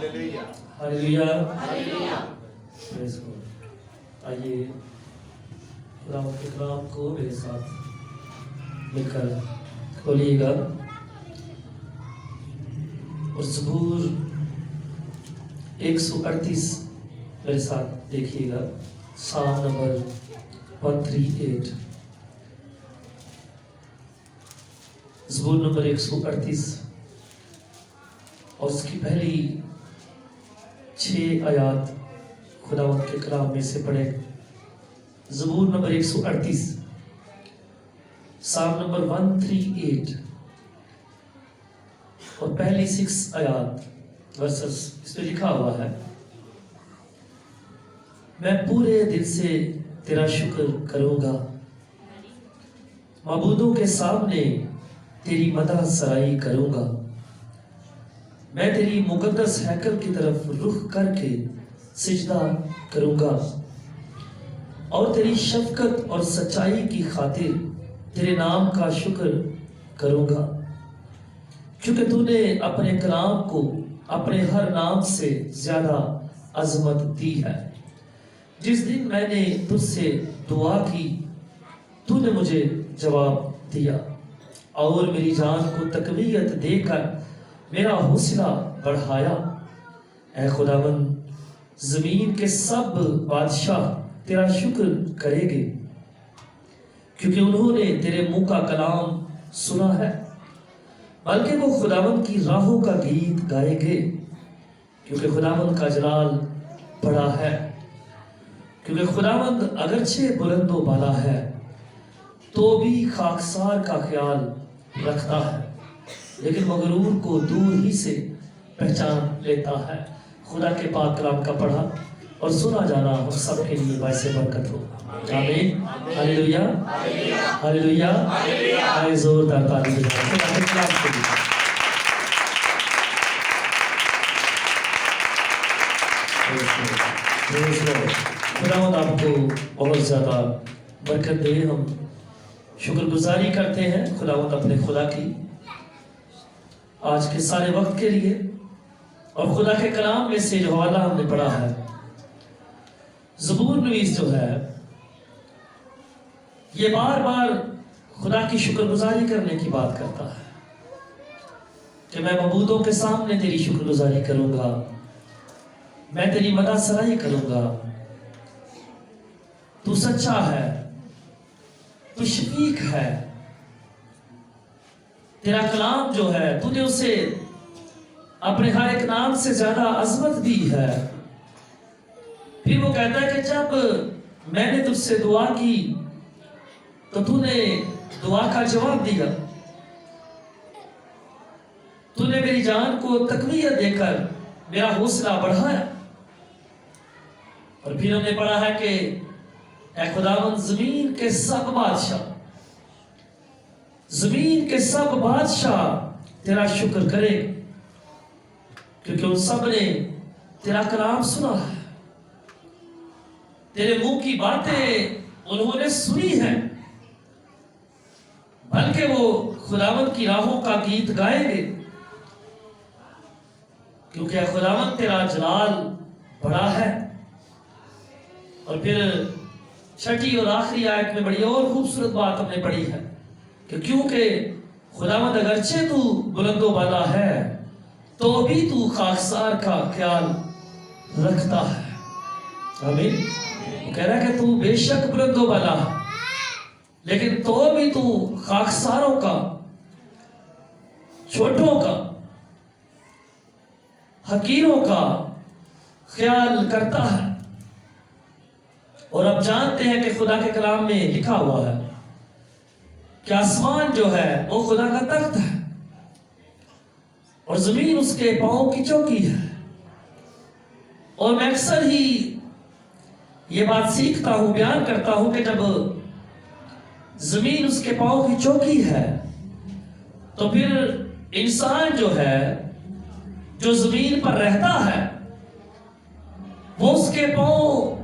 Hallelujah. Praise God. आइए खुदा के कलाम को मेरे साथ मिलकर खोलिएगा और ज़बूर 138 मेरे साथ देखिएगा। साम नंबर 138, ज़बूर नंबर 138 और उसकी पहली 6 आयात खुदावंद के कलाम में से पढ़े। ज़बूर नंबर 138, साम नंबर 138 और पहली 6 आयात वर्सेस इसमें लिखा हुआ है, मैं पूरे दिल से तेरा शुक्र करूंगा, माबूदों के सामने तेरी मदह सराई करूंगा। मैं तेरी मुकद्दस हैकल की तरफ रुख करके सिजदा करूंगा और तेरी शफकत और सच्चाई की खातिर तेरे नाम का शुक्र करूंगा, क्योंकि तूने अपने कलाम को अपने हर नाम से ज्यादा अजमत दी है। जिस दिन मैंने तुझसे दुआ की तूने मुझे जवाब दिया और मेरी जान को तकवीयत देकर मेरा हौसला बढ़ाया। ऐ खुदावंद, जमीन के सब बादशाह तेरा शुक्र करेंगे, क्योंकि उन्होंने तेरे मुंह का कलाम सुना है। बल्कि वो खुदावंद की राहों का गीत गाएंगे, क्योंकि खुदावंद का जलाल बड़ा है। क्योंकि खुदावंद अगरचे बुलंदो बाला है तो भी खाकसार का ख्याल रखता है, लेकिन मगरूर को दूर ही से पहचान लेता है। खुदा के पाक कलाम का पढ़ा और सुना जाना हम सब के लिए बायस बरकत हो। आमीन। Hallelujah, hallelujah. आए जोरदार ताली बजाएं खुदा के कलाम के लिए। खुदावंद आपको बहुत ज्यादा बरकत दे। हम शुक्रगुजारी करते हैं खुदावंद अपने खुदा की आज के सारे वक्त के लिए। और खुदा के कलाम में से जो हवाला हमने पढ़ा है, ज़बूर नवीस जो है ये बार बार खुदा की शुक्रगुजारी करने की बात करता है कि मैं मबूदों के सामने तेरी शुक्रगुजारी करूंगा, मैं तेरी मदह सराई करूंगा। तू सच्चा है, तू शफीक है, तेरा कलाम जो है तूने उसे अपने हर एक नाम से ज्यादा अजमत दी है। फिर वो कहता है कि जब मैंने तुझसे दुआ की तो तूने दुआ का जवाब दिया, तूने मेरी जान को तकवीयत देकर मेरा हौसला बढ़ाया। और फिर हमने पढ़ा है कि ऐ खुदावंद, जमीन के सब बादशाह, जमीन के सब बादशाह तेरा शुक्र करे, क्योंकि उन सब ने तेरा कलाम सुना है, तेरे मुंह की बातें उन्होंने सुनी है। बल्कि वो खुदावंद की राहों का गीत गाएंगे, क्योंकि खुदावंद तेरा जलाल बड़ा है। और फिर छठी और आखिरी आयत में बड़ी और खूबसूरत बात हमने पढ़ी है कि क्योंकि खुदावंद अगरचे तू बुलंदो बाला है तो भी तू खाकसार का ख्याल रखता है। आमीन। वो कह रहा है कि तू बेशक बुलंदो बाला है, लेकिन तो भी तू खाकसारों का, छोटों का, हकीरों का ख्याल करता है। और अब जानते हैं कि खुदा के कलाम में लिखा हुआ है कि आसमान जो है वो खुदा का तख्त है और जमीन उसके पांव की चौकी है। और मैं अक्सर ही ये बात सीखता हूं, बयान करता हूं कि जब जमीन उसके पांव की चौकी है तो फिर इंसान जो है, जो जमीन पर रहता है, वो उसके पांव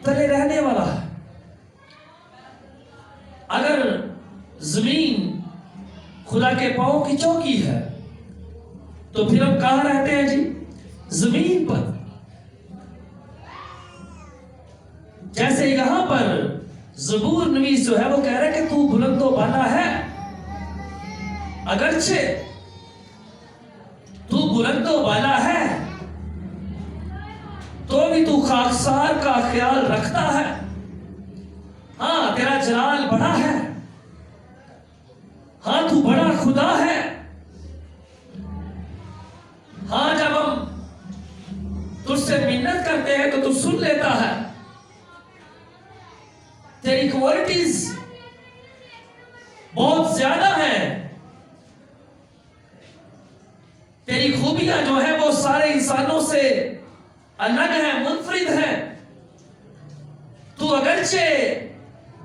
तले रहने वाला है। अगर जमीन खुदा के पांव की चौकी है तो फिर हम कहां रहते हैं जी? زمین پر. جیسے یہاں پر زبور نویس جو ہے وہ کہہ رہا ہے کہ تو بلند و بالا ہے، اگرچہ تو بلند و بالا ہے تو بھی تو خاکسار کا خیال رکھتا ہے. ہاں تیرا جلال بڑا ہے، ہاں تو بڑا خدا ہے. ہاں جب ہم تجھ سے منت کرتے ہیں تو تو سن لیتا ہے. تیری کوالٹیز بہت زیادہ ہیں، تیری خوبیاں جو ہیں وہ سارے انسانوں سے الگ ہیں، منفرد ہیں. تو اگرچہ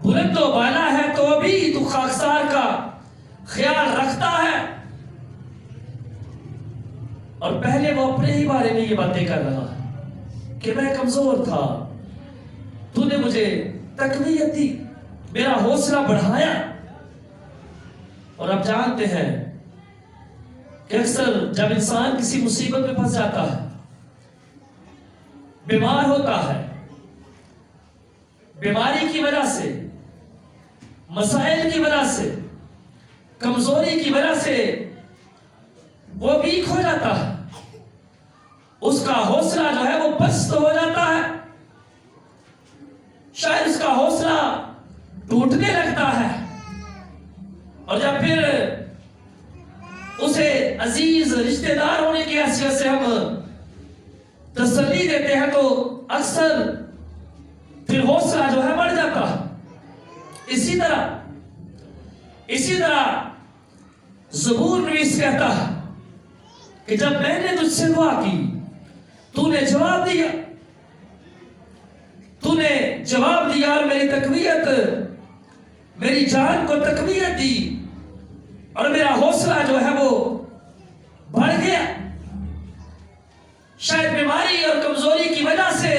بلند و بالا ہے تو بھی تو خاکسار کا خیال رکھتا ہے. اور پہلے وہ اپنے ہی بارے میں یہ باتیں کر رہا ہے کہ میں کمزور تھا، تو نے مجھے تقویت دی، میرا حوصلہ بڑھایا. اور آپ جانتے ہیں کہ اکثر جب انسان کسی مصیبت میں پھنس جاتا ہے، بیمار ہوتا ہے، بیماری کی وجہ سے، مسائل کی وجہ سے، کمزوری کی وجہ سے وہ ویک ہو جاتا ہے، اس کا حوصلہ جو ہے وہ پست ہو جاتا ہے، شاید اس کا حوصلہ ٹوٹنے لگتا ہے. اور جب پھر اسے عزیز رشتہ دار ہونے کی حیثیت سے ہم تسلی دیتے ہیں تو اکثر پھر حوصلہ جو ہے بڑھ جاتا ہے. اسی طرح زبور نویس کہتا ہے کہ جب میں نے تجھ سے دعا کی تو نے جواب دیا، تو نے جواب دیا اور میری تقویت، میری جان کو تقویت دی اور میرا حوصلہ جو ہے وہ بڑھ گیا. شاید بیماری اور کمزوری کی وجہ سے،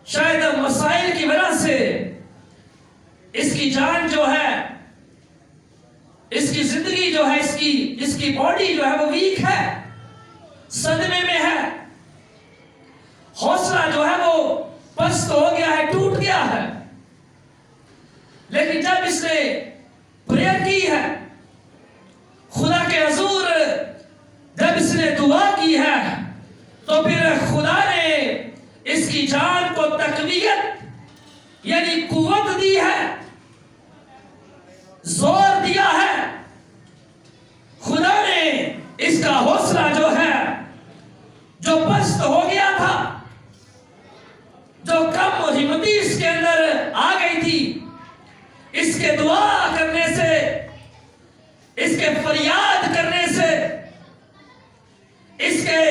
شاید مسائل کی وجہ سے اس کی جان جو ہے، اس کی زندگی جو ہے، اس کی باڈی جو ہے وہ ویک ہے، صدمے میں ہے، حوصلہ جو ہے وہ پست ہو گیا ہے، ٹوٹ گیا ہے. لیکن جب اس نے پریئر کی ہے خدا کے حضور، جب اس نے دعا کی ہے تو پھر خدا نے اس کی جان کو تقویت یعنی قوت دی ہے، زور دیا ہے. خدا نے اس کا حوصلہ جو ہے، جو پست ہو گیا تھا، جو کم ہمتی اس کے اندر آ گئی تھی، اس کے دعا کرنے سے، اس کے فریاد کرنے سے، اس کے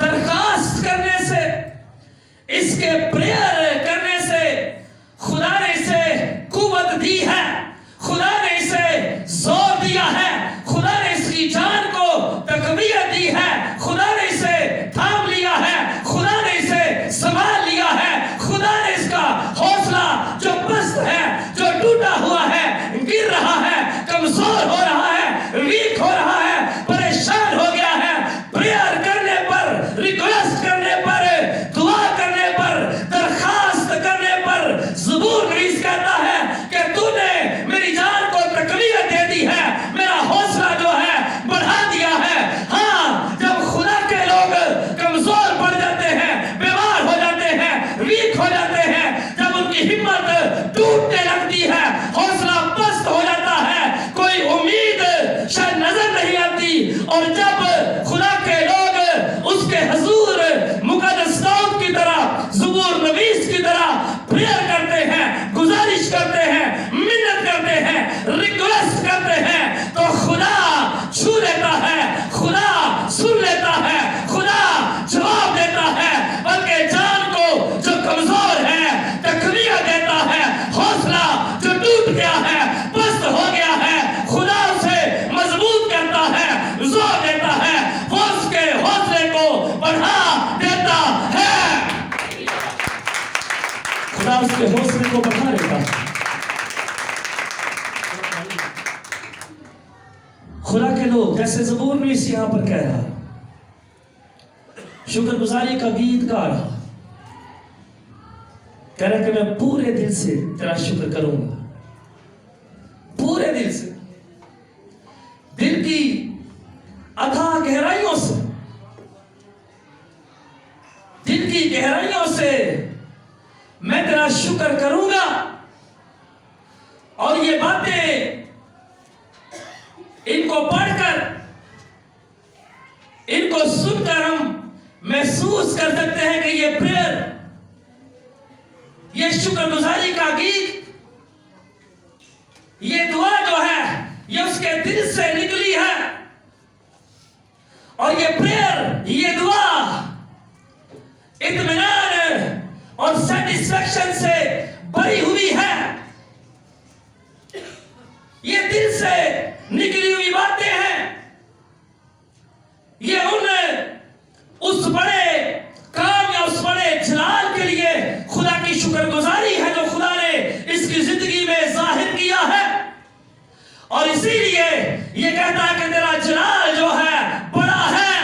درخواست کرنے سے، اس کے پریئر کرنے سے خدا نے اسے قوت دی ہے، خدا نے اسے زور دیا ہے، خدا نے اس کی جان کو تقویت دی ہے، خدا نے اسے تھام لیا ہے، خدا نے اسے سنبھال لیا ہے. خدا نے اس کا حوصلہ جو پست ہے، جو ٹوٹا ہوا ہے، گر رہا ہے، کمزور ہو رہا ہے، ویک ہو رہا ہے، پریشان ہو گیا ہے، پریئر کرنے پر، ریکویسٹ کرنے پر، دعا کرنے پر، درخواست کرنے پر زبور نویس کہتا ہے کہ تو نے میری جان کو تقویت دے دی ہے، میرا حوصلہ جو ہے بڑھا دیا ہے. ہاں جب خدا کے لوگ کمزور پڑ جاتے ہیں، بیمار ہو جاتے ہیں، ویک ہو جاتے ہیں، جب ان کی ہمت ٹوٹنے لگتی ہے، حوصلہ پست ہو جاتا ہے، کوئی امید شاید نظر نہیں آتی، اور جب خدا کے لوگ اس کے حضور مقدس داؤد کی طرح، زبور نویس کی طرح پریئر کرتے ہیں، گزارش کرتے ہیں، منت کرتے ہیں، ریکویسٹ کرتے ہیں، تو خدا چھو لیتا ہے، خدا سن لیتا ہے، خدا جواب دیتا ہے، بلکہ جان کو جو کمزور ہے تقویت دیتا ہے، حوصلہ جو ٹوٹ گیا ہے، پست ہو گیا ہے، خدا اسے مضبوط کرتا ہے، زور دیتا ہے، وہ اس کے حوصلے کو بڑھا دیتا ہے. خدا اس کے حوصلے کو بڑھا دیتا ہے. خدا کے لوگ جیسے زبور نویس یہاں پر کہہ رہا شکر گزاری کا گیت گا رہا، کہہ رہا کہ میں پورے دل سے تیرا شکر کروں گا، پورے دل سے، دل کی اتھاہ گہرائیوں سے، دل کی گہرائیوں سے میں تیرا شکر کروں گا۔ اور یہ باتیں ان کو پڑھ کر، ان کو سن کر ہم محسوس کر سکتے ہیں کہ یہ پریئر، یہ شکر گزاری کا گیت، یہ دعا جو ہے یہ اس کے دل سے نکلی ہے، اور یہ پریئر، یہ دعا اطمینان اور سیٹسفیکشن سے بھری ہوئی ہے۔ یہ دل سے نکلی ہوئی باتیں ہیں، یہ اس بڑے کام یا اس بڑے جلال کے لیے خدا کی شکر گزاری ہے جو خدا نے اس کی زندگی میں ظاہر کیا ہے، اور اسی لیے یہ کہتا ہے کہ تیرا جلال جو ہے بڑا ہے۔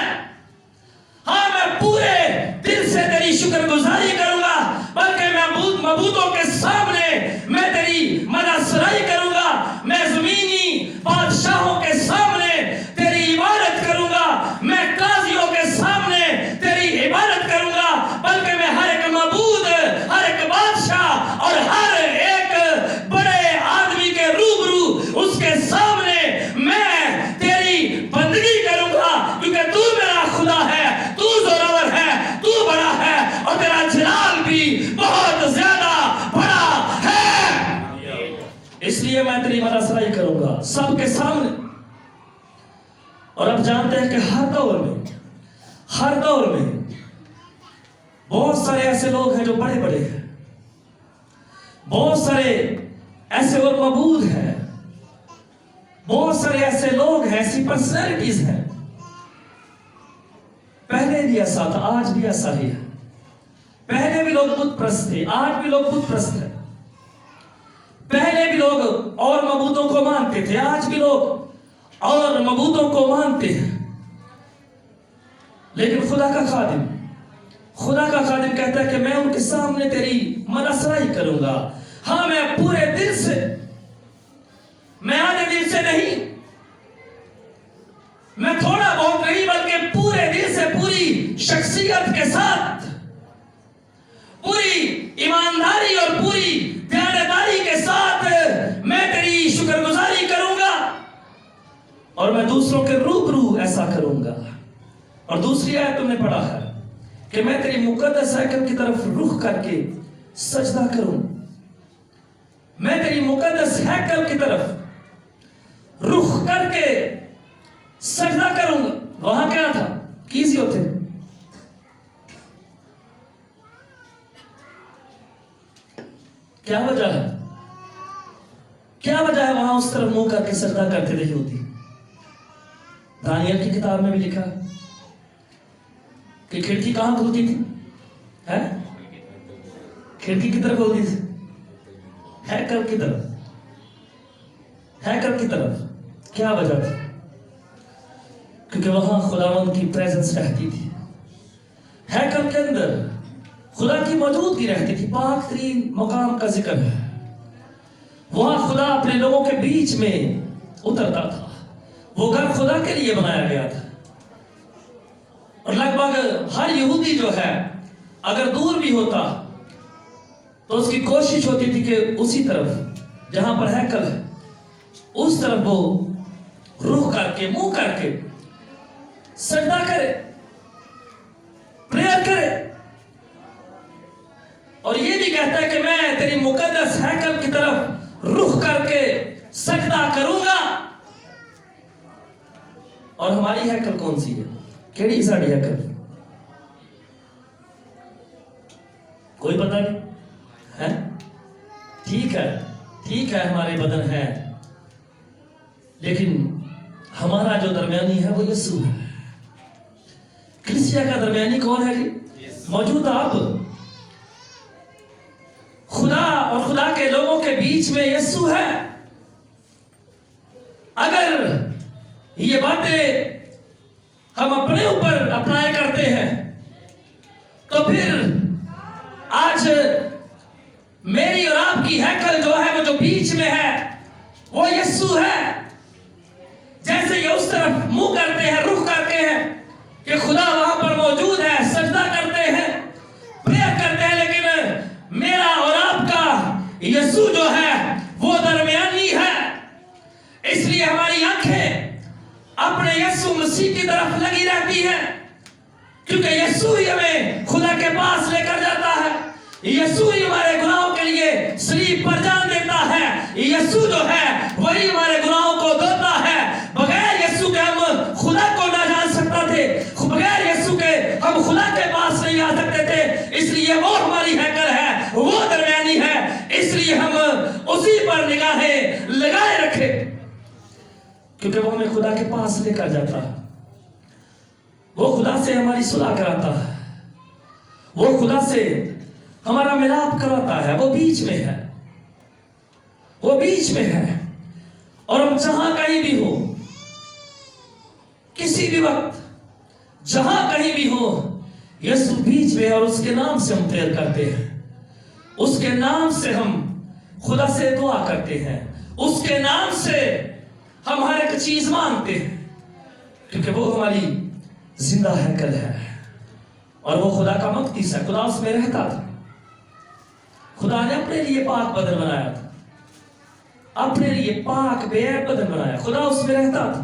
ہاں، میں پورے دل سے تیری شکر گزاری کروں گا، بلکہ میں معبودوں کے سامنے میں تیری مدح سرائی کروں گا، میں زمینی بادشاہوں کے سامنے تیری عبادت کروں گا، میں قاضیوں کے سامنے تیری عبادت کروں گا، بلکہ میں ہر ایک معبود، ہر ایک بادشاہ اور ہر ایک بڑے آدمی کے روبرو اس کے سامنے میں تیری بندگی کروں گا، کیونکہ تو میرا خدا ہے، تو زورور ہے، تو بڑا ہے، اور تیرا جلال بھی بہت زیادہ بڑا ہے۔ اس لیے میں تیری مدح سرائی کروں گا سب کے سامنے۔ اور اب جانتے ہیں کہ ہر دور میں بہت سارے ایسے لوگ ہیں جو بڑے بڑے ہیں، بہت سارے ایسے اور معبود ہیں، بہت سارے ایسے لوگ ہیں، ایسی پرسنالٹیز ہیں۔ پہلے بھی ایسا تھا، آج بھی ایسا ہی ہے۔ پہلے بھی لوگ بت پرست تھے، آج بھی لوگ بت پرست ہیں۔ پہلے بھی لوگ اور معبودوں کو مانتے تھے، آج بھی لوگ اور معبودوں کو مانتے ہیں۔ لیکن خدا کا خادم کہتا ہے کہ میں ان کے سامنے تیری مدح سرائی کروں گا۔ ہاں، میں پورے دل سے، میں آدھے دل سے نہیں، میں تھوڑا بہت نہیں، بلکہ پورے دل سے، پوری شخصیت کے ساتھ، پوری ایمانداری اور پوری دیانتداری کے ساتھ میں تیری شکر گزاری کروں گا، اور میں دوسروں کے روبرو ایسا کروں گا۔ اور دوسری آیت تم نے پڑھا ہے کہ میں تیری مقدس ہیکل کی طرف رخ کر کے سجدہ کروں، میں تیری مقدس ہیکل کی طرف رخ کر کے سجدہ کروں گا۔ وہاں کیا تھا؟ کیسیو تھے، کیا وجہ ہے؟ کیا وجہ ہے وہاں اس طرف منہ کر کے سجدہ کرتے رہی ہوتی؟ دانیال کی کتاب میں بھی لکھا کہ کھڑکی کہاں کھلتی تھی؟ کھڑکی کی طرف کھلتی تھی، ہیکل کی طرف۔ کیا وجہ تھی؟ کیونکہ وہاں خداوند کی پریزنس رہتی تھی، ہیکل کے اندر خدا کی موجودگی رہتی تھی، پاک ترین مقام کا ذکر ہے۔ وہاں خدا اپنے لوگوں کے بیچ میں اترتا تھا، وہ گھر خدا کے لیے بنایا گیا تھا، اور لگ بھگ ہر یہودی جو ہے اگر دور بھی ہوتا تو اس کی کوشش ہوتی تھی کہ اسی طرف جہاں پر ہیکل ہے اس طرف وہ رخ کر کے، منہ کر کے سجدہ کرے، پریئر کرے، اور یہ بھی کہتا ہے کہ میں تیری مقدس ہیکل کی طرف رخ کر کے سجدہ کروں گا۔ اور ہماری ہیکل کون سی ہے؟ کیڑی ساڑی ہیکل؟ کوئی پتہ نہیں ہے؟ ٹھیک ہے ہمارے بدن ہے، لیکن ہمارا جو درمیانی ہے وہ یسوع ہے۔ کلیسیا کا درمیانی کون ہے جی؟ موجودہ اب خدا اور خدا کے لوگوں کے بیچ میں یسوع ہے۔ اگر یہ باتیں ہم اپنے اوپر اپلائی کرتے ہیں तो फिर आज मेरी और आपकी हैकल जो है वो जो बीच में है वो यीशु है। जैसे ये उस तरफ मुंह करते हैं, रुख करते हैं कि खुदा वहां पर मौजूद है, सजदा करते हैं, प्रेयर करते हैं, लेकिन मेरा और आपका यीशु जो है वो दरमियानी है। इसलिए हमारी आंखें अपने यीशु मसीह की तरफ लगी रहती है, क्योंकि यीशु ही हमें खुदा के पास लेकर जाता है। यीशु ही हमारे गुनाहों के लिए सलीब पर जान देता है। यीशु जो है वही हमारे गुनाहों को धोता है। बगैर यीशु के हम खुदा को ना जान सकते थे, बगैर यीशु के हम खुदा के पास नहीं आ सकते थे। इसलिए वो हमारी हैकल है, वो दरमियानी है, इसलिए हम उसी पर निगाहें लगाए रखे, क्योंकि वो हमें खुदा के पास लेकर जाता है। वो खुदा से हमारी सुलह कराता है, वो खुदा से हमारा मिलाप कराता है। वो बीच में है, वो बीच में है। और हम जहां कहीं भी हो, किसी भी वक्त जहां कहीं भी हो, यीशु बीच में है और उसके नाम से हम प्रेयर करते हैं, उसके नाम से हम खुदा से दुआ करते हैं, उसके नाम से हम हर एक चीज मांगते हैं, क्योंकि वो हमारी जिंदा हैकल है और वो खुदा का मकदस है। खुदा उसमें रहता था। खुदा ने अपने लिए पाक बदन बनाया था, अपने लिए पाक बेऐब बदन बनाया। खुदा उसमें रहता था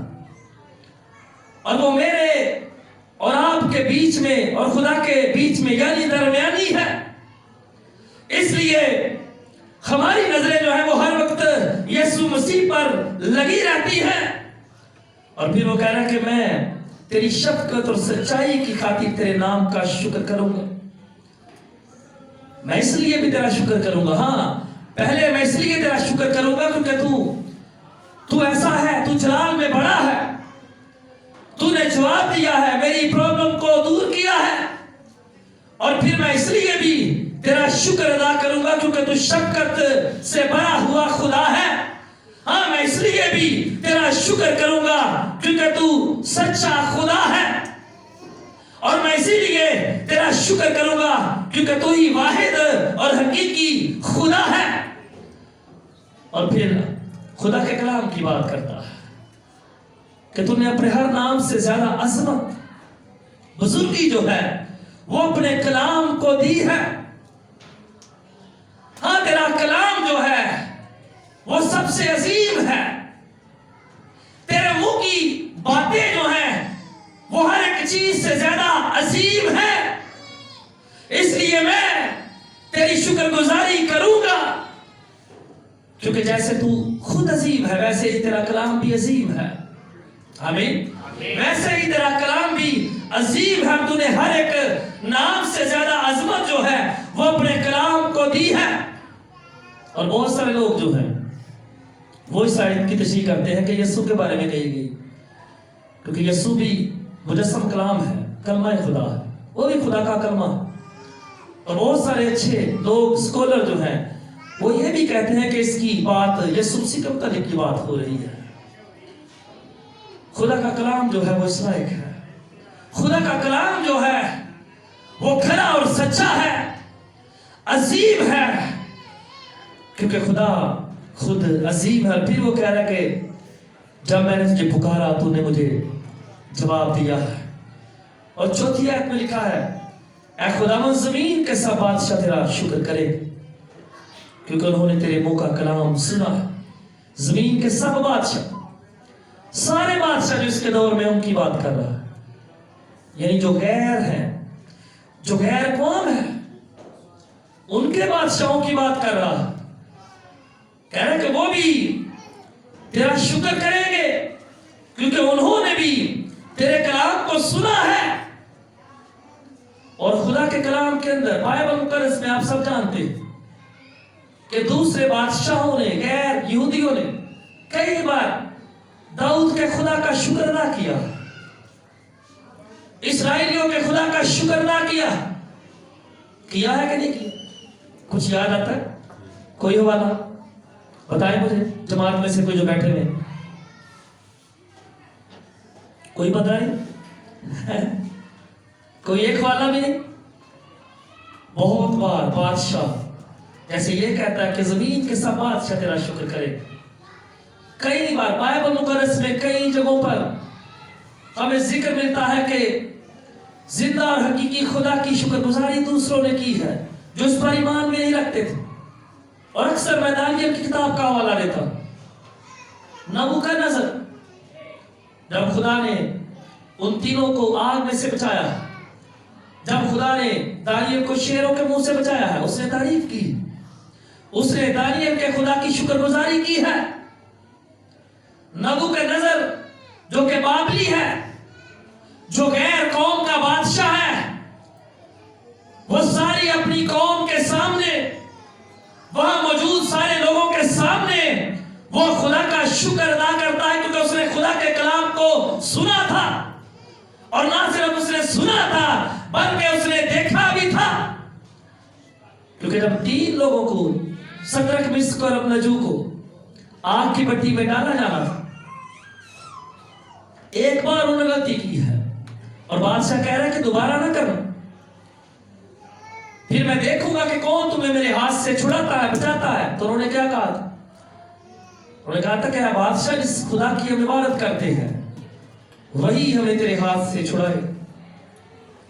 और वो मेरे और आपके बीच में और खुदा के बीच में यानी दरमियानी है। इसलिए हमारी नजरें जो है वो हर वक्त यीशु मसीह पर लगी रहती है। और फिर वो कह रहा है कि मैं तेरी शफकत और सच्चाई की खातिर तेरे नाम का शुक्र करूंगा। मैं इसलिए भी तेरा शुक्र करूंगा, हाँ पहले मैं इसलिए तेरा शुक्र करूंगा क्योंकि तू ऐसा है, तू जलाल में बड़ा है, तूने जवाब दिया है, मेरी प्रॉब्लम को दूर किया है। और फिर मैं इसलिए भी तेरा शुक्र अदा करूंगा क्योंकि तू शफकत से बड़ा हुआ खुदा है। हाँ मैं इसलिए भी तेरा शुक्र करूंगा क्योंकि तू सच्चा खुदा है। और मैं इसीलिए तेरा शुक्र करूंगा क्योंकि तू ही वाहिद और हकीकी खुदा है। और फिर खुदा के कलाम की बात करता है कि तूने अपने हर नाम से ज्यादा अजमत, बुजुर्गी जो है वो अपने कलाम को दी है। हाँ तेरा कलाम जो है वो सबसे अजीम है। तेरे मुंह की बातें जो हैं वो हर एक चीज से ज्यादा अजीम है। इसलिए मैं तेरी शुक्रगुजारी करूंगा क्योंकि जैसे तू खुद अजीम है वैसे ही तेरा कलाम भी अजीम है। आमीन। वैसे ही तेरा कलाम भी अजीम है। तूने हर एक नाम से ज्यादा अजमत जो है वो अपने कलाम को दी है। और बहुत सारे लोग जो हैं वो इस आयत की तशरीह करते हैं कि यीशु के बारे में कही गई, क्योंकि यीशु भी मुजस्सम कलाम है, कलमा खुदा है, वो भी खुदा का कलमा। और बहुत सारे अच्छे लोग स्कॉलर जो हैं वो ये भी कहते हैं कि इसकी बात यीशु मसीह के मुतालिक की बात हो रही है। खुदा का कलाम जो है वो इस लायक है। खुदा का कलाम जो है वो खरा और सच्चा है, अजीम है, क्योंकि खुदा खुद अजीम है। फिर वो कह रहा है कि जब मैंने तुझे पुकारा तूने मुझे जवाब दिया है। और चौथी आयत में लिखा है ऐ खुदावंद जमीन के सब बादशाह तेरा शुक्र करे क्योंकि उन्होंने तेरे मुंह का कलाम सुना है। जमीन के सब बादशाह, सारे बादशाह जो इसके दौर में उनकी बात कर रहा है, यानी जो गैर है, जो गैर कौम है, उनके बादशाहों की बात कर रहा है। कह रहे कि वो भी तेरा शुक्र करेंगे क्योंकि उन्होंने भी तेरे कलाम को सुना है। और खुदा के कलाम के अंदर बाइबल मुकद्दस में आप सब जानते हैं कि दूसरे बादशाहों ने, गैर यहूदियों ने कई बार दाऊद के खुदा का शुक्र अदा किया, इस्राएलियों के खुदा का शुक्र अदा किया है कि नहीं किया? कुछ याद आता है? कोई हवाला बताए मुझे, जमात में से कोई जो बैठे हुए, कोई बताए? कोई एक हवाला भी नहीं? बहुत बार बादशाह जैसे ये कहता है कि जमीन के सब बादशाह तेरा शुक्र करे। कई बार बाइबल मुकद्दस में कई जगहों पर हमें जिक्र मिलता है कि जिंदा और हकीकी खुदा की शुक्रगुजारी दूसरों ने की है जो इस पर ईमान में नहीं रखते थे। और अक्सर मैं दानियल की किताब का हवाला देता हूं। नबूकदनेस्सर, जब खुदा ने उन तीनों को आग में से बचाया, जब खुदा ने दानियल को शेरों के मुंह से बचाया है, उसने तारीफ की, उसने दानियल के खुदा की शुक्रगुजारी की है। नबूकदनेस्सर जो कि बाबली है, जो गैर कौम का बादशाह है, वो सारी अपनी कौम के सामने, वहां मौजूद सारे लोगों के सामने वो खुदा का शुक्र अदा करता है क्योंकि उसने खुदा के कलाम को सुना था। और ना सिर्फ उसने सुना था बल्कि उसने देखा भी था। क्योंकि जब 3 लोगों को, सदरक, मिस्क और अबदनगो को आग की भट्टी में डाला जाना था, एक बार उन्होंने गलती की है और बादशाह कह रहा है कि दोबारा ना करना, फिर मैं देखूंगा कि कौन तुम्हें मेरे हाथ से छुड़ाता है, बचाता है। तो उन्होंने क्या कहा था? उन्होंने कहा था कि बादशाह जिस खुदा की हम इबादत करते हैं वही हमें तेरे हाथ से छुड़ाए।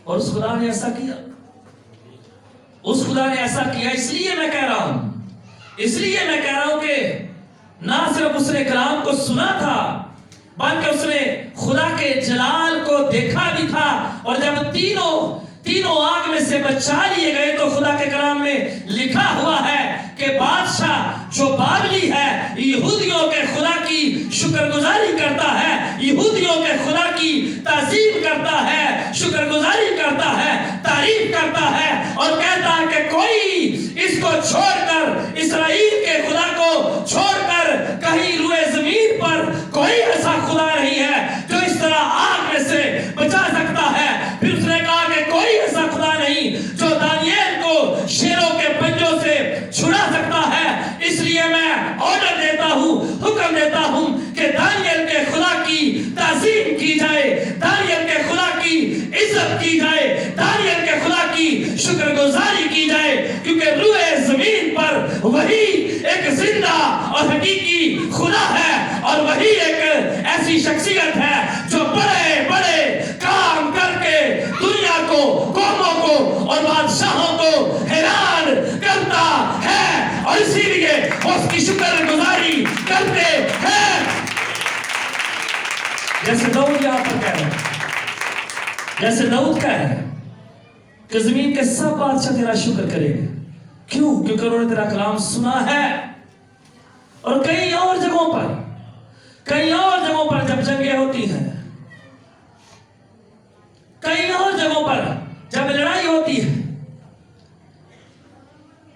और उस खुदा ने ऐसा किया, उस खुदा ने ऐसा किया। इसलिए मैं कह रहा हूं कि ना सिर्फ उसने कलाम को सुना था बल्कि उसने खुदा के जलाल को देखा भी था। और जब तीनों आग में से बचा लिए गए तो खुदा के कलाम में लिखा हुआ है कि बादशाह जो बाबली है यहूदियों के खुदा की शुक्रगुजारी करता है, यहूदियों के खुदा की ताज़ीम करता है, शुक्रगुजारी करता है, तारीफ करता है और कहता है कि कोई इसको छोड़कर, इस्राएल के खुदा को छोड़कर कहीं रुए जमीन पर कोई ऐसा खुदा नहीं है जो इस तरह आग में से बचा सकता है। फिर उसने कहा कि कोई ऐसा खुदा नहीं जो दानियल को शेरों के पंजों से छुड़ा सकता है। इसलिए मैं ऑर्डर देता हूं, हुक्म देता हूं कि दानियल के खुदा की ताज़ीम की जाए, दानियल के खुदा की इज्जत की जाए, दानियल के खुदा की शुक्रगुजारी की जाए, क्योंकि रुए जमीन पर वही एक जिंदा और हकीकी खुदा है और वही एक ऐसी शख्सियत है जो बड़े बड़े काम करके दुनिया को, कौमों को और बादशाहों को हैरान करता है। और इसीलिए उसकी शुक्रगुजारी करते हैं। जैसे दाऊद यहां पर कह रहे हैं, जैसे दाऊद कह रहे हैं कि जमीन के सब बादशाह तेरा शुक्र करेंगे। क्यों? क्योंकि उन्होंने तेरा कलाम सुना है। और कई और जगहों पर जब जंगें होती हैं, कई और जगहों पर जब लड़ाई होती है,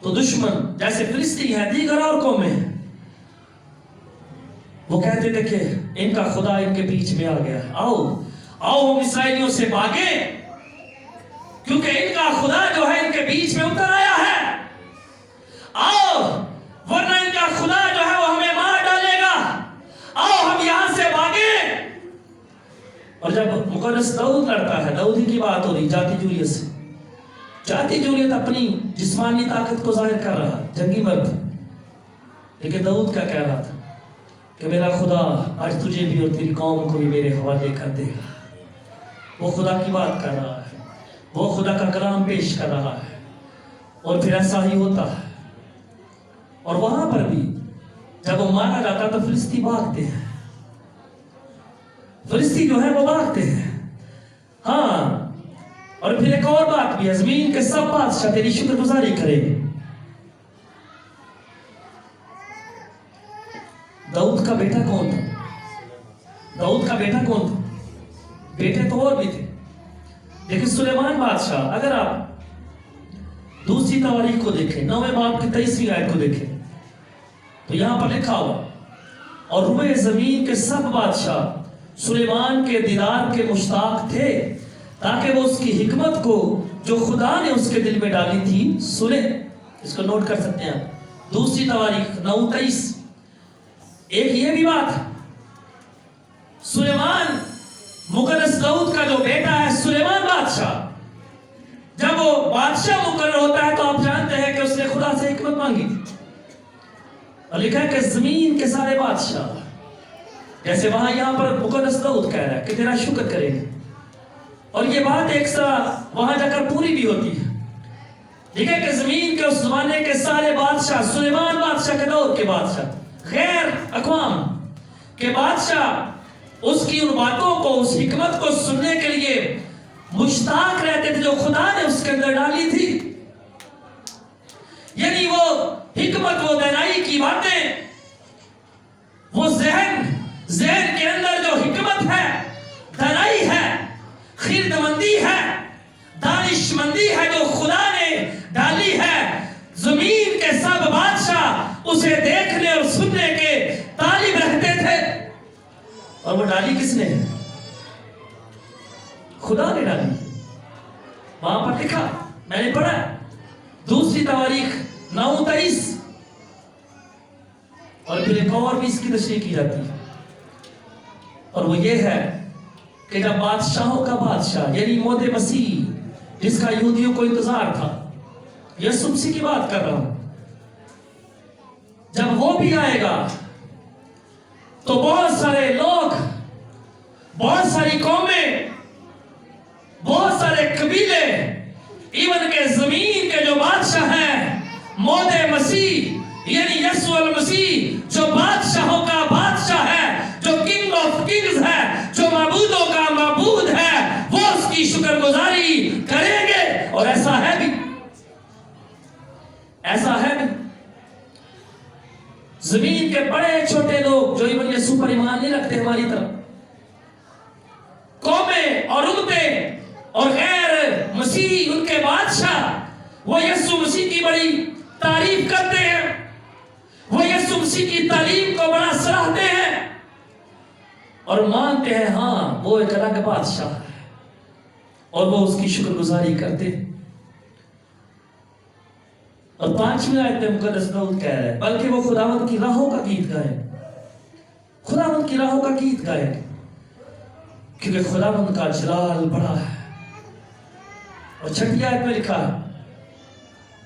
तो दुश्मन जैसे फिलिस्ती है, दीगर और कौमें हैं, वो कहते थे कि इनका खुदा इनके बीच में आ गया, आओ हम इस्राएलियों से भागे क्योंकि इनका खुदा जो है इनके बीच में उतर आया है। आओ, वरना इनका खुदा जो है वो हमें मार डालेगा। आओ हम यहां से भागे। और जब मुकद्दस दाऊद लड़ता है, दाऊद की बात हो रही जाति जूलियत से, जाति जूलियत अपनी जिस्मानी ताकत को जाहिर कर रहा, जंगी मर्द। लेकिन दाऊद क्या कह रहा था कि मेरा खुदा आज तुझे भी और तेरी कौम को भी मेरे हवाले कर देगा। वो खुदा की बात कर रहा है, वो खुदा का कलाम पेश कर रहा है। और फिर ऐसा ही होता है। और वहां पर भी जब वो मारा जाता तो फिलिस्ती भागते हैं, फिलिस्ती जो है वो भागते हैं। हाँ, और फिर एक और बात भी है, जमीन के सब बादशाह तेरी शुक्रगुजारी करेंगे। दाऊद का बेटा कौन था? बेटे तो और भी थे। लेकिन सुलेमान बादशाह, अगर आप दूसरी तवारीख को देखें, 9वें बाब की 23वीं आयत को देखें, तो यहां पर लिखा हुआ, और रुए जमीन के सब बादशाह सुलेमान के दीदार के मुश्ताक थे ताकि वो उसकी हिकमत को जो खुदा ने उसके दिल में डाली थी सुने। इसको नोट कर सकते हैं आप, दूसरी तवारीख 9:23। एक ये भी बात है, सुलेमान मुकद्दस दाऊद का जो बेटा है सुलेमान बादशाह, जब वो بادشاہ مقرر ہوتا ہے تو آپ جانتے ہیں کہ اس نے خدا سے حکمت مانگی تھی، اور لکھا ہے کہ زمین کے سارے بادشاہ، جیسے وہاں یہاں پر مقدس داؤد کہہ رہا ہے کہ تیرا شکر کریں گے، اور یہ بات ایک سا وہاں جا کر پوری بھی ہوتی ہے۔ لکھا ہے کہ زمین کے اس زمانے کے سارے بادشاہ، سلیمان بادشاہ کے دور کے بادشاہ، غیر اقوام کے بادشاہ اس کی ان باتوں کو، اس حکمت کو سننے کے لیے مشتاق رہتے تھے جو خدا نے اس کے اندر ڈالی تھی۔ یعنی وہ حکمت، وہ دانائی کی باتیں، وہ ذہن کے اندر جو حکمت ہے، دانائی ہے، خردمندی ہے، دانش مندی ہے جو خدا نے ڈالی ہے، زمین کے سب بادشاہ اسے دیکھنے اور سننے کے طالب رہتے تھے۔ اور وہ ڈالی کس نے؟ خدا نے ڈالی۔ وہاں پر لکھا، میں نے پڑھا دوسری تواریخ 9:23، اور پھر ایک اور بھی اس کی تشریح کی جاتی ہے، اور وہ یہ ہے کہ جب بادشاہوں کا بادشاہ یعنی موعود مسیح جس کا یہودیوں کو انتظار تھا، یسوع مسیح کی بات کر رہا ہوں، جب وہ بھی آئے گا تو بہت سارے لوگ، بہت ساری قومیں، بہت سارے قبیلے، ایون کہ زمین کے جو بادشاہ ہیں، موعود مسیح یعنی یسوع المسیح جو بادشاہوں کا بادشاہ ہے، جو کنگ آف کنگز ہے، جو معبودوں کا معبود ہے، وہ اس کی شکر گزاری کریں گے۔ اور ایسا ہے بھی، ایسا ہے بھی۔ زمین کے بڑے چھوٹے لوگ جو ایون یسوع پر ایمان نہیں رکھتے ہماری طرف، قومیں اور امتیں اور غیر مسیح ان کے بادشاہ، وہ یسوع مسیح کی بڑی تعریف کرتے ہیں، وہ یسوع مسیح کی تعلیم کو بڑا سراہتے ہیں اور مانتے ہیں ہاں وہ ایک الگ بادشاہ ہے، اور وہ اس کی شکر گزاری کرتے ہیں۔ اور 5ویں آیت میں مقدس داؤد کہہ رہے ہیں بلکہ وہ خداوند کی راہوں کا گیت گائیں، خداوند کی راہوں کا گیت گائیں، کیونکہ خداوند کا جلال بڑا ہے۔ اور 6 آیت میں لکھا ہے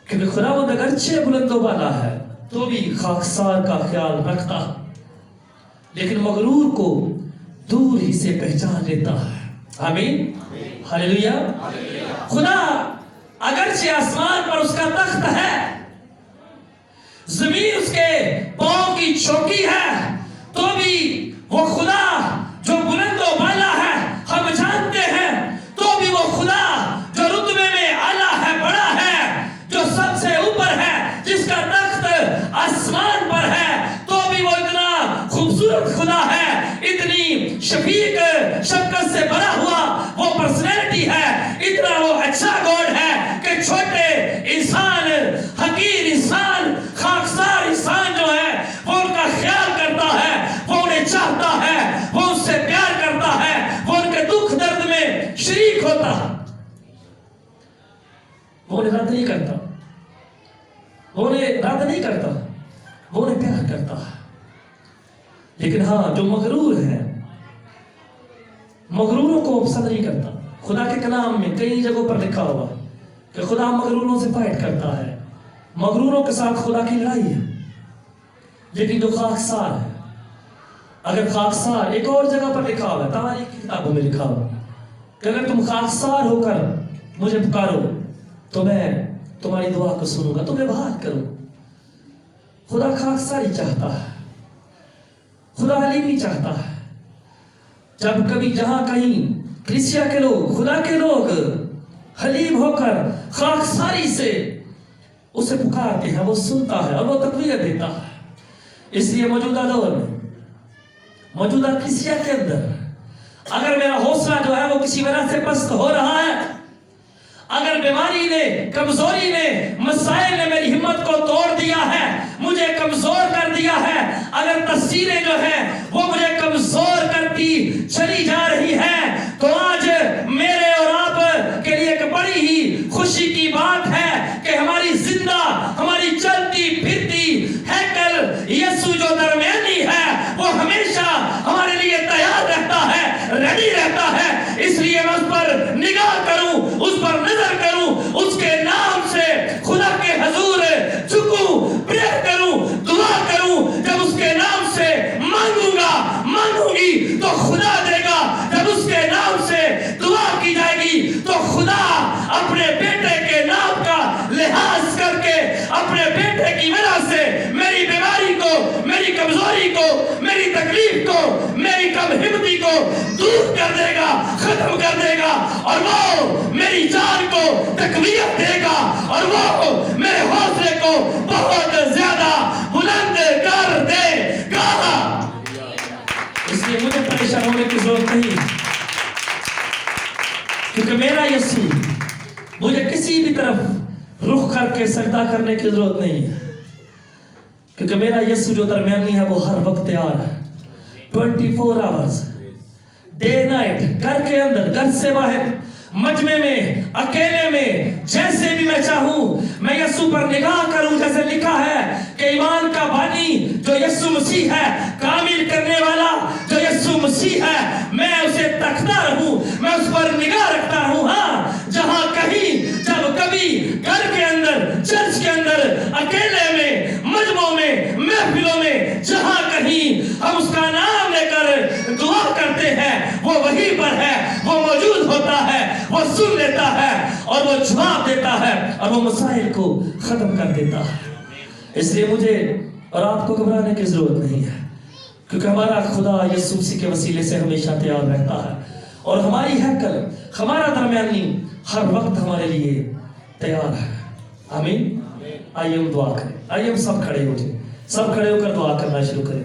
کیونکہ خداوند اگرچہ بلند و بالا ہے تو بھی خاکسار کا خیال رکھتا ہے، لیکن مغرور کو دور ہی سے پہچان لیتا ہے۔ آمین، ہاللیلویا۔ خدا اگرچہ آسمان پر اس کا تخت ہے، زمین اس کے پاؤں کی چوکی ہے، تو بھی وہ خدا جو بلند و بالا ہے، ہم جانتے ہیں، تو بھی وہ خدا جو رتبے میں اعلیٰ ہے، بڑا ہے، جو سب سے اوپر ہے، جس کا تخت آسمان پر ہے، تو بھی وہ اتنا خوبصورت خدا ہے، اتنی شفیق شفقت سے بھرا ہوا وہ پرسنالٹی ہے، اتنا وہ اچھا گاڈ ہے کہ چھوٹے انسان، حقیر انسان، خاکسار انسان جو ہے وہ ان کا خیال کرتا ہے، وہ انہیں چاہتا ہے، وہ ان سے پیار کرتا ہے، وہ ان کے دکھ درد میں شریک ہوتا ہے، وہ انہیں رد نہیں کرتا، وہ انہیں رد نہیں کرتا، وہ انہیں پیار کرتا ہے۔ لیکن ہاں جو مغرور ہے، مغروروں کو پسند نہیں کرتا۔ خدا کے کلام میں کئی جگہوں پر لکھا ہوا کہ خدا مغروروں سے فائٹ کرتا ہے، مغروروں کے ساتھ خدا کی لڑائی ہے۔ لیکن جو خاکسار ہے، اگر خاکسار، ایک اور جگہ پر لکھا ہوا ہے، تواریخ کی کتابوں میں لکھا ہوا کہ اگر تم خاکسار ہو کر مجھے پکارو تو میں تمہاری دعا کو سنوں گا، تمہیں بحال کروں۔ خدا خاکساری چاہتا ہے، خدا حلیمی چاہتا ہے۔ جب کبھی جہاں کہیں کلیسیا کے لوگ، خدا کے لوگ حلیم ہو کر خاکساری سے اسے پکارتے ہیں، وہ سنتا ہے اور وہ تقویت دیتا ہے۔ اس لیے موجودہ دور میں، موجودہ کلیسیا کے اندر اگر میرا حوصلہ جو ہے وہ کسی وجہ سے پست ہو رہا ہے، اگر بیماری نے، کمزوری نے، مسائل نے میری ہمت کو توڑ دیا ہے، مجھے کمزور کر دیا ہے، اگر تصویریں جو ہیں وہ مجھے کمزور کرتی چلی جا رہی ہیں، تو آج میرے اور آپ کے لیے ایک بڑی ہی خوشی کی بات ہے کہ ہماری زندہ، ہماری چلتی پھرتی ہیکل یسوع جو درمیانی ہے، وہ ہمیشہ ہمارے لیے تیار رہتا ہے، ریڈی رہتا ہے۔ اس لیے میں اس پر نگاہ کروں، اس پر نظر کروں، اس کے कमजोरी को, मेरी तकलीफ को, मेरी कम हिम्मती को दूर कर देगा, खत्म कर देगा, और वो मेरी जान को तकवीयत देगा, और वो मेरे हौसले को बहुत ज्यादा बुलंद कर देगा। इसलिए मुझे परेशान होने की जरूरत नहीं, क्योंकि मेरा यीशु, मुझे किसी भी तरफ रुख करके सजदा करने की जरूरत नहीं है, क्योंकि मेरा यीशु जो दरमियानी है वो हर वक्त तैयार है, 24 आवर्स, डे नाइट, घर के अंदर, घर से बाहर, मजमे में, अकेले में, जैसे भी मैं चाहूं मैं यीशु पर निगाह करूं। जैसे लिखा है कि ईमान का बानी जो यीशु मसीह है, कामिल करने वाला जो यीशु मसीह है, मैं उसे तकता रहूं, मैं उस पर निगाह रखता रहूं। हाँ, जहां कहीं जब कभी घर के अंदर, चर्च के अंदर, अकेले में, मजमों में, महफिलों में, जहां कहीं हम उसका नाम लेकर दुआ करते हैं, वो वहीं पर है, वो मौजूद होता है, वो सुन लेता है और वो जवाब देता है और वो मसाइल को खत्म कर देता है। इसलिए मुझे और आपको घबराने की जरूरत नहीं है, क्योंकि हमारा खुदा यीशु मसीह के वसीले से हमेशा तैयार रहता है, और हमारी हैकल, हमारा दरमियानी हर वक्त हमारे लिए तैयार है। आमीन। आइए हम दुआ करें, आइए हम सब खड़े हो जाए, सब खड़े होकर दुआ करना शुरू करें।